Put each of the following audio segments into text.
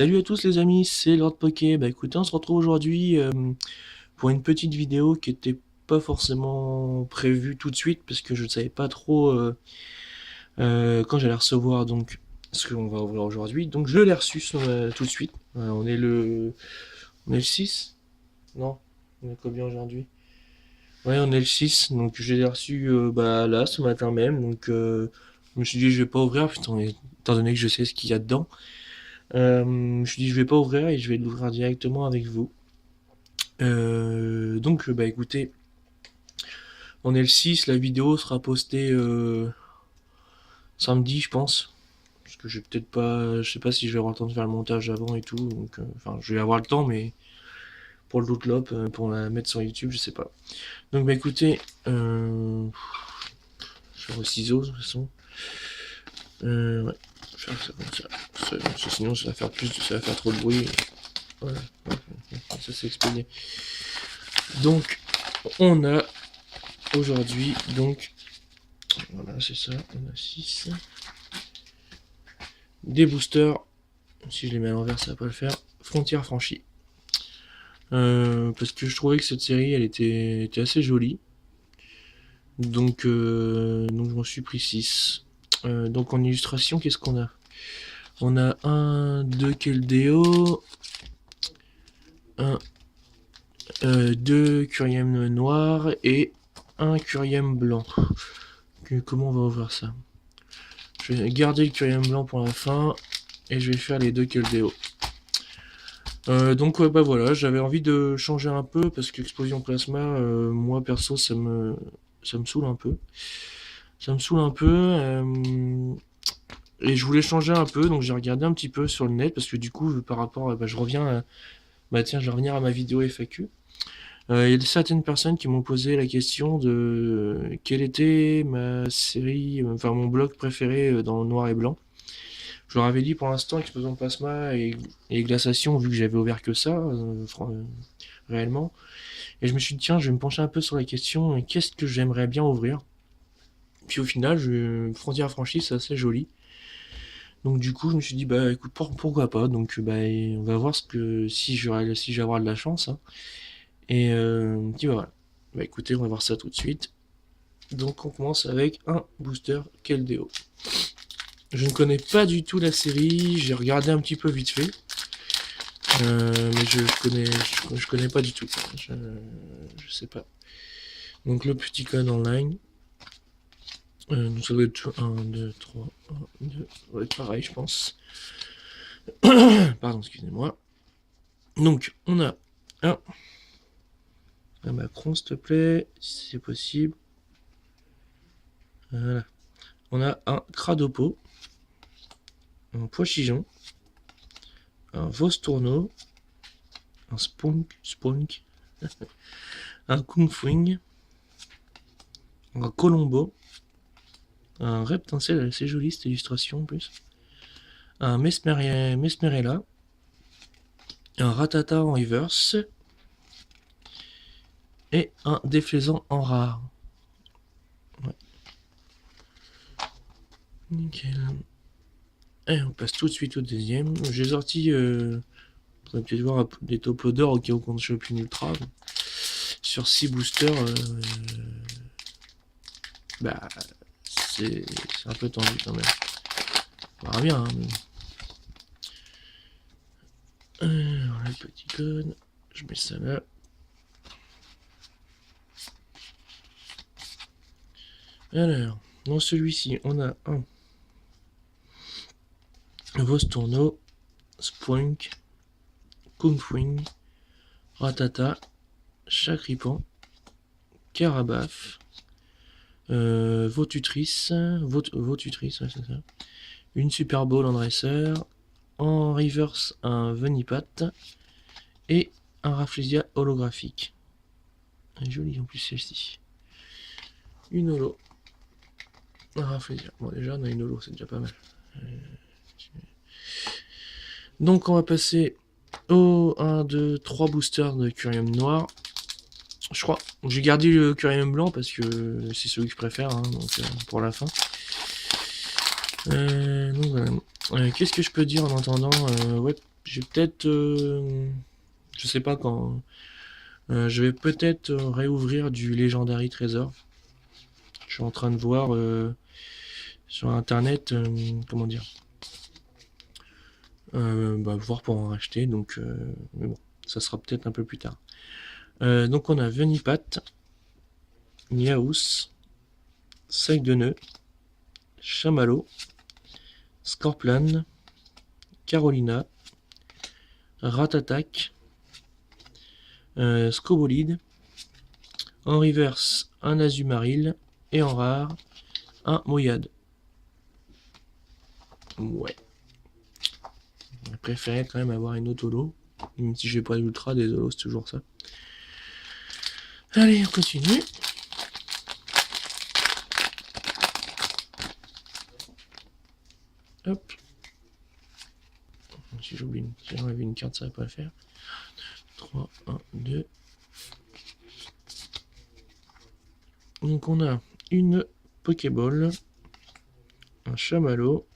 Salut à tous les amis, c'est Lord Poké. Bah écoutez, on se retrouve aujourd'hui pour une petite vidéo qui était pas forcément prévue tout de suite parce que je ne savais pas trop quand j'allais recevoir donc ce qu'on va ouvrir aujourd'hui. Donc je l'ai reçu tout de suite. On est le 6. Non, on est combien aujourd'hui? Ouais, on est le 6, donc je l'ai reçu bah, là ce matin même. Donc je me suis dit je vais pas ouvrir putain, étant donné que je sais ce qu'il y a dedans. Je me suis dit je vais pas ouvrir et je vais l'ouvrir directement avec vous. Donc bah écoutez, on est le 6, la vidéo sera postée samedi je pense. Parce que j'ai peut-être pas. Je sais pas si je vais avoir le temps de faire le montage avant et tout. Donc enfin je vais avoir le temps mais pour le loot pour la mettre sur YouTube, je sais pas. Donc bah écoutez, je vais faire au ciseau de toute façon. Ouais, je vais faire ça comme ça. Sinon ça va faire trop de bruit. Voilà, ça s'est expédié. Donc on a aujourd'hui donc voilà, c'est ça, on a 6. Des boosters, si je les mets à l'envers, ça va pas le faire. Frontière franchie. Parce que je trouvais que cette série, elle était assez jolie. Donc je m'en suis pris 6. Donc en illustration, qu'est-ce qu'on a? On a un 2 Keldeo, un 2 Curiem noir et un Curiem blanc. Comment on va ouvrir ça? Je vais garder le Curiem blanc pour la fin et je vais faire les 2 Keldeo. Donc bah voilà, j'avais envie de changer un peu parce qu'Explosion Plasma, moi perso ça me saoule un peu. Ça me saoule un peu et je voulais changer un peu, donc j'ai regardé un petit peu sur le net parce que du coup par rapport bah, je reviens à, bah tiens je vais revenir à ma vidéo FAQ. Il y a certaines personnes qui m'ont posé la question de quelle était ma série, enfin mon blog préféré dans le noir et blanc. Je leur avais dit pour l'instant Explosion Plasma et Glaciation vu que j'avais ouvert que ça réellement. Et je me suis dit tiens je vais me pencher un peu sur la question qu'est-ce que j'aimerais bien ouvrir. Puis au final Frontière Affranchie c'est assez joli. Donc du coup je me suis dit bah écoute pourquoi pas. Donc bah on va voir ce que si je vais avoir de la chance. Hein. Et puis bah, voilà. Bah écoutez on va voir ça tout de suite. Donc on commence avec un booster Keldeo. Je ne connais pas du tout la série, j'ai regardé un petit peu vite fait. Mais je connais pas du tout. Je sais pas. Donc le petit code online. Donc ça doit être 1, 2, 3, 1, 2. Ça doit être pareil, je pense. Pardon, excusez-moi. Donc on a un Macron, s'il te plaît, si c'est possible. Voilà. On a un Cradopo, un Poichigeon, un Vostourneau, un Spunk, un Kungfwing, un Colombo, un Reptincelle assez jolie cette illustration en plus, un Mesmerella, un Ratata en reverse et un Déflaisant en rare. Ouais. Nickel. Et on passe tout de suite au deuxième. J'ai sorti, vous allez peut-être voir des topos d'or au cas où on chope une ultra. Sur 6 boosters, bah c'est un peu tendu quand même. On verra bien. Hein, mais... alors, le petit code, je mets ça là. Alors, dans celui-ci, on a un Vostourneau, Spunk, Kungfwing, Ratata, Chacripan, Carabaf, Vaututrice, Vaututrice, ouais, c'est ça. Une Super Bowl en dresseur, en reverse un Venipat et un Rafflesia holographique. Elle est jolie en plus celle-ci. Une holo. Un Rafflesia. Bon déjà on a une holo, c'est déjà pas mal. Donc on va passer au 1, 2, 3 boosters de Curium noir. Je crois. J'ai gardé le Curium blanc parce que c'est celui que je préfère, hein, donc pour la fin. Donc voilà. Qu'est-ce que je peux dire en attendant ouais, j'ai peut-être, je sais pas quand, je vais peut-être réouvrir du Legendary Trésor. Je suis en train de voir sur internet, comment dire, voir pour en racheter, donc, mais bon, ça sera peut-être un peu plus tard. Donc on a Venipat, Niaous, Sac de Nœud, Chamallow, Scorplan, Carolina, Ratatak, Scobolide, en reverse un Azumaril et en rare un Moyade. Ouais. Je préférais quand même avoir une auto-holo. Même si je vais pas l'ultra, des holos, c'est toujours ça. Allez, on continue. Hop. Si j'enlève une carte, ça va pas le faire. 3, 1, 2. Donc on a une Pokéball, un Chamallow,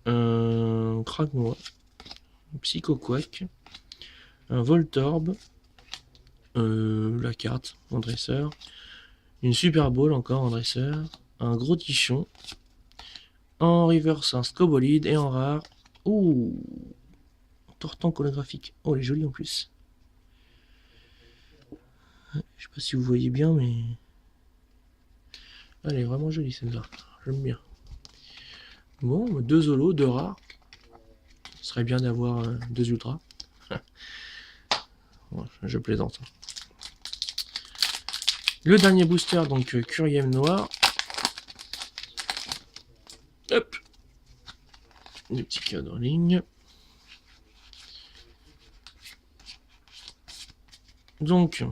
un Kragnoa, un Psychoquack, un Voltorb, la carte en dresseur, une Super Ball encore en dresseur, un Gros Tichon, en reverse un Scobolide et en rare, ouh, Tortank holographique. Oh, elle est jolie en plus. Je sais pas si vous voyez bien, mais elle est vraiment jolie celle-là. J'aime bien. Bon, 2 holos, 2 rares. Ce serait bien d'avoir 2 ultras. Bon, je plaisante. Le dernier booster, donc Curiem Noir. Hop. Des petits codes en ligne. Donc,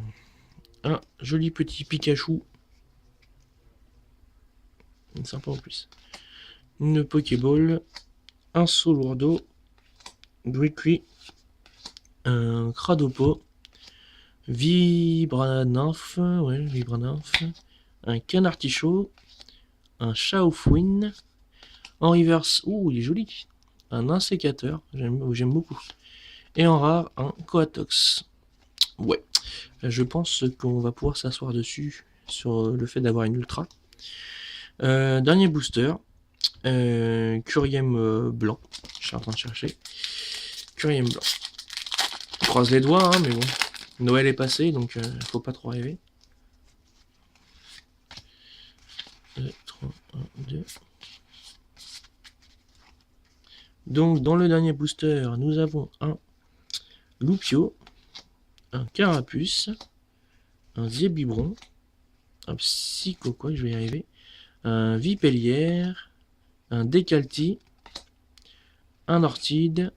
un joli petit Pikachu. Sympa en plus. Une Pokéball. Un Solourdo. Brickly. Un Cradopo. Vibranarf. Ouais, Vibranarf. Un Canartichaud. Un Chaofouine. En reverse, ouh, il est joli. Un insécateur, j'aime beaucoup. Et en rare, un Coatox. Ouais, je pense qu'on va pouvoir s'asseoir dessus sur le fait d'avoir une ultra. Dernier booster, Curiem blanc. Je suis en train de chercher. Curiem blanc. Je croise les doigts, hein, mais bon. Noël est passé, donc faut pas trop rêver. 2, 3, 1, 2. Donc, dans le dernier booster, nous avons un Loupio, un Carapuce, un Zébibron, un Psychoquack, je vais y arriver, un Vipellière, un Décalti, un Ortide,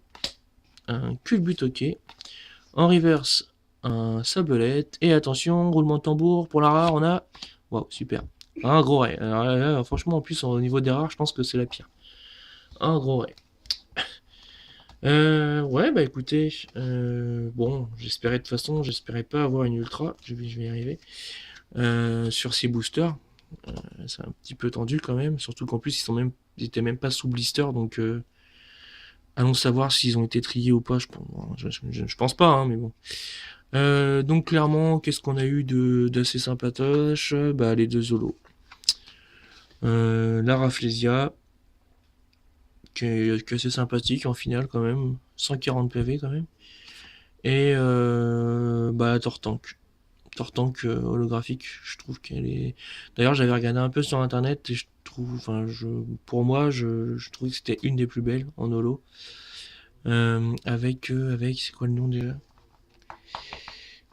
un Culbutoquet, en reverse, un Sablette, et attention, roulement de tambour, pour la rare, on a, waouh, super, un gros ray. Alors là, franchement, en plus, au niveau des rares, je pense que c'est la pire. Un gros ray. Ouais, bah écoutez, bon, j'espérais de toute façon, j'espérais pas avoir une ultra, je vais y arriver, sur ces boosters. C'est un petit peu tendu quand même, surtout qu'en plus ils étaient même pas sous blister, donc allons savoir s'ils ont été triés ou pas, je pense pas, hein, mais bon. Donc clairement, qu'est-ce qu'on a eu d'assez sympatoche? Bah les 2 Zolos. La Rafflesia, qui est assez sympathique en finale quand même, 140 PV quand même. Et bah Tortank. Tortank holographique, je trouve qu'elle est. D'ailleurs, j'avais regardé un peu sur internet et je trouve, enfin, pour moi, je trouve que c'était une des plus belles en holo. Avec, c'est quoi le nom déjà?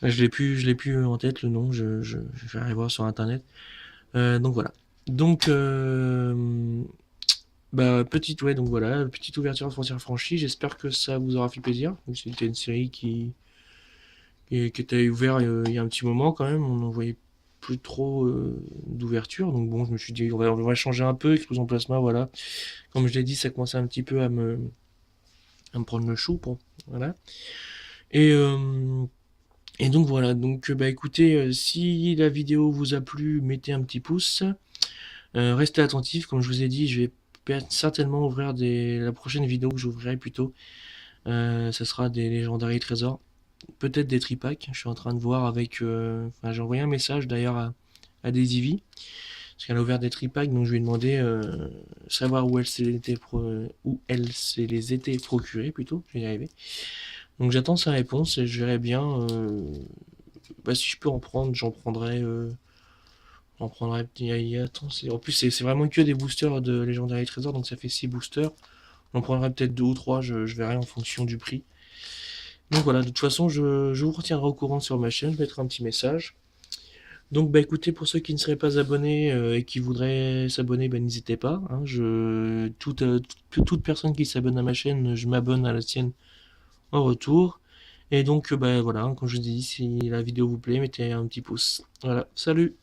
Je l'ai plus en tête le nom. Je vais aller voir sur internet. Donc voilà. Donc bah donc voilà, petite ouverture de frontières franchies. J'espère que ça vous aura fait plaisir. C'était une série qui était ouvert il y a un petit moment quand même. On n'en voyait plus trop d'ouverture. Donc bon, je me suis dit, on va changer un peu, explosion plasma, voilà. Comme je l'ai dit, ça commençait un petit peu à me prendre le chou. Bon, voilà. Et, et donc voilà, donc bah écoutez, si la vidéo vous a plu, mettez un petit pouce. Restez attentifs, comme je vous ai dit, je vais certainement ouvrir la prochaine vidéo que j'ouvrirai plutôt. Ça sera des légendaires trésors, peut-être des tripacks. Je suis en train de voir avec. Enfin, j'ai envoyé un message d'ailleurs à Daisy, parce qu'elle a ouvert des tripacks, donc je lui ai demandé savoir où elle se les était procurés plutôt. Je vais y arriver. Donc j'attends sa réponse et je verrai bien. Bah, si je peux en prendre, j'en prendrai. J'en prendrai. Attends, en plus, c'est vraiment que des boosters de légendaires trésors, donc ça fait 6 boosters. J'en prendrai peut-être 2 ou 3, je verrai en fonction du prix. Donc voilà, de toute façon, je vous retiendrai au courant sur ma chaîne, je mettrai un petit message. Donc bah écoutez, pour ceux qui ne seraient pas abonnés et qui voudraient s'abonner, bah, n'hésitez pas, hein. Toute personne qui s'abonne à ma chaîne, je m'abonne à la sienne en retour. Et donc bah voilà, comme je vous ai dit, si la vidéo vous plaît, mettez un petit pouce. Voilà, salut!